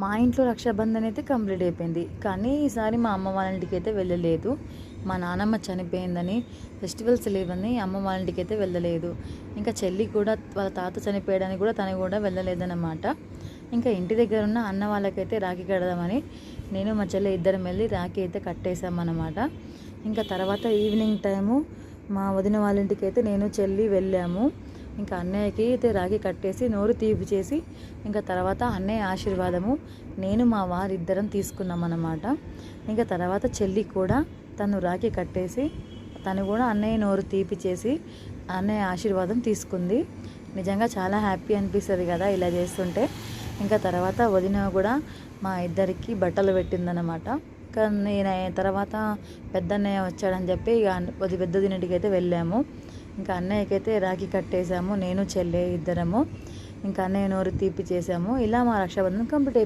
మా ఇంట్లో రక్షాబంధన్ అయితే కంప్లీట్ అయిపోయింది. కానీ ఈసారి మా అమ్మ వాళ్ళ ఇంటికైతే వెళ్ళలేదు. మా నానమ్మ చనిపోయిందని, ఫెస్టివల్స్ లేవని అమ్మ వాళ్ళ ఇంటికైతే వెళ్ళలేదు. ఇంకా చెల్లి కూడా వాళ్ళ తాత చనిపోయాడని కూడా తను కూడా వెళ్ళలేదన్నమాట. ఇంకా ఇంటి దగ్గర ఉన్న అన్న వాళ్ళకైతే రాఖీ కడదామని నేను మా చెల్లి ఇద్దరం వెళ్ళి రాఖీ అయితే కట్టేసామన్నమాట. ఇంకా తర్వాత ఈవినింగ్ టైము మా వదిన వాళ్ళ ఇంటికి అయితే నేను చెల్లి వెళ్ళాము. ఇంకా అన్నయ్యకి అయితే రాఖీ కట్టేసి నోరు తీపి చేసి ఇంకా తర్వాత అన్నయ్య ఆశీర్వాదము నేను మా వారిద్దరం తీసుకున్నాం అన్నమాట. ఇంకా తర్వాత చెల్లి కూడా తను రాఖీ కట్టేసి తను కూడా అన్నయ్య నోరు తీపి చేసి అన్నయ్య ఆశీర్వాదం తీసుకుంది. నిజంగా చాలా హ్యాపీ అనిపిస్తుంది కదా ఇలా చేస్తుంటే. ఇంకా తర్వాత వదిన కూడా మా ఇద్దరికి బట్టలు పెట్టిందనమాట. కానీ నేను తర్వాత పెద్దన్నయ్య వచ్చాడని చెప్పి ఇక పెద్ద దినటికి అయితే వెళ్ళాము. ఇంకా అన్నయ్యకైతే రాఖీ కట్టేసాము నేను చెల్లె ఇద్దరము. ఇంకా అన్నయ్య నోరు తీపి చేసాము. ఇలా మా రక్షాబంధన్ కంప్లీట్ అయిపోయింది.